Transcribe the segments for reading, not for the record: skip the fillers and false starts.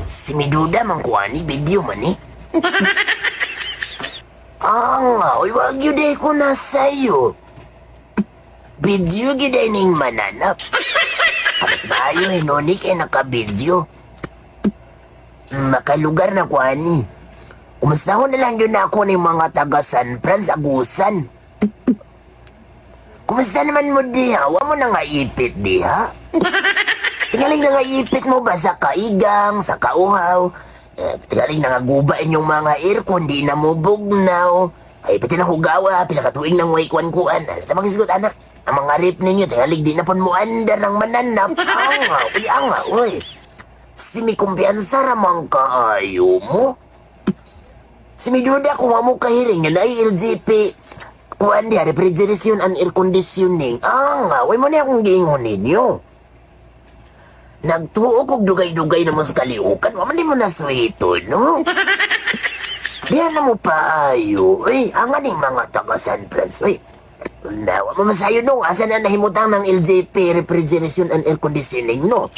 Si Miduda man ko ani, video man eh. Nga, uy, wag yun eh ko na sa'yo. Video giday ning mananap. Mas maayo eh, nonik eh naka-video. Makalugar na ko ani. Kumusta ko na lang yun ako ng mga taga San Franz Agusan. Kumusta naman mo diha? Wa mo na nga ipit diha? Tingaling na nga ipit mo ba sa kaigang, sa kauhaw? Tingaling na nga gubain yung mga aircon, di na mo bugnaw. Ay, pati na hugawa, pilakatuing ng waikwan-kuan. Tamang-isgot, anak. Ang mga rip ninyo, tingaling di na pon mo andar ng mananap. Anga, uy. Si may kumpiyansa ramang kaayo mo. Si may duda kung mo kahiring na ay LGP. Kuan di, refrigeration and air conditioning. Uy mo na akong giingon ninyo. Nagtuo kog dugay-dugay naman sa kaliukan. Mamali mo na sweeto, no? Diyan na mo paayo. Uy, ang aning mga taga San Franz. Uy, nawa mo masayo no. Asa na nahimutang ng LJP, refrigeration and air conditioning, no?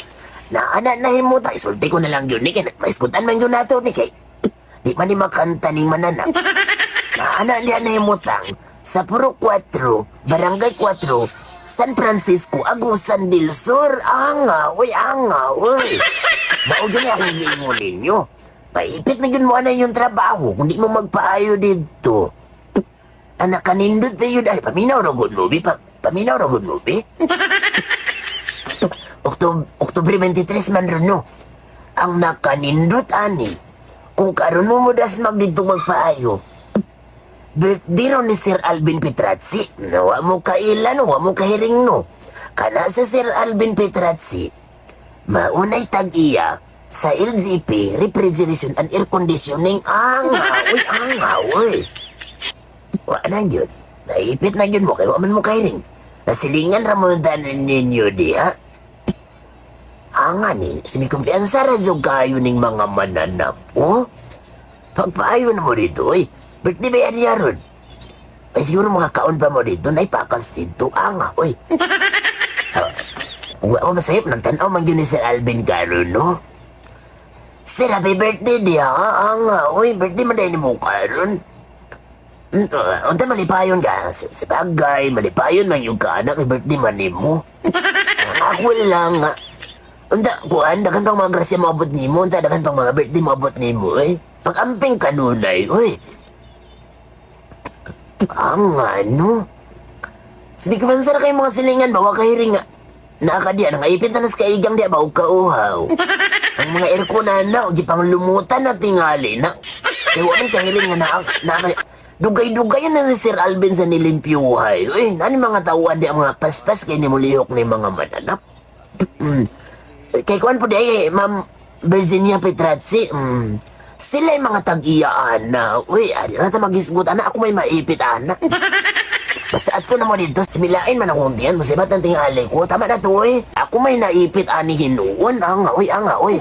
Ana nahimutang. Isulti ko na lang yun, ni. Maiskutan man yun nato, ni. Kay, di man ni makanta ning mananap. Ana diyan nahimutang. Sa Puro 4, Barangay 4, San Francisco, Agusan del Sur. Anga, uy. Maugin niya akong giingon ninyo. Maipit na yun mo na yung trabaho kung di mo magpaayo dito. Anak kanindot na yun. Ay, paminaw na good movie. Paminaw na good movie. Oktubre 23 man rin, no? Ang nakanindot, ani. Kung karon mo mudas magdito magpaayo. Birthday ron ni Sir Alvin Petrazzi. Wa mo kailan, wa mo kahiring, no? Kana sa Sir Alvin Petrazzi, maunay tag-iya sa LGP, refrigeration and air conditioning. Anga, uy. Wa na yun. Naipit na yun mo, kaya wa man mo kahiring. Nasilingan ramondan ninyo diha. Anga ni, sinikumpiyansa razog kayo ning mga mananap, oh? Pagpaayo na mo dito, uy. Birthday ba yan niya ron? Ay siguro makakaon pa mo dito, naipakals dito. Anga, uy. Wa mo masayap, nagtanaw man yun ni Sir Alvin karon, no? Sir, happy birthday diha, anga, uy. Birthday man dahil ni mo karon. Unta malipayon ka? Sa bagay, malipayon man yung kaanak, birthday man ni mo. Ako lang, nga. Unta, kuhan, dagan pang mga grasya maabot ni mo, unta, dagan pang mga birthday maabot ni mo, eh. Pag-amping kanunay, uy. Ano? Sabi ko man, sara kayo mga silingan, bawa kahiring nga. Nakakadiya, nangaipin na nas kaigang diya, bawa kauhaw. Ang mga aircon na, o di pang lumutan na tingali na. Kaya walang kahiring nga dugay-dugay na ni Sir Alvin sa nilimpyuhay. Uy, nani mga tauan di ang mga paspas kaya ni mulihok ni mga mananap. Kay kuwan po di, Ma'am Virginia Petrazzi, sila yung mga tag-iyaan na, uy, adi na mag-isgot, ana, ako may maipit, ana. Basta ato na mo dito, similain man akong diyan, masibat ang tingali ko, tama na to, uy. Ako may naipit, ani hinuon, anga, uy.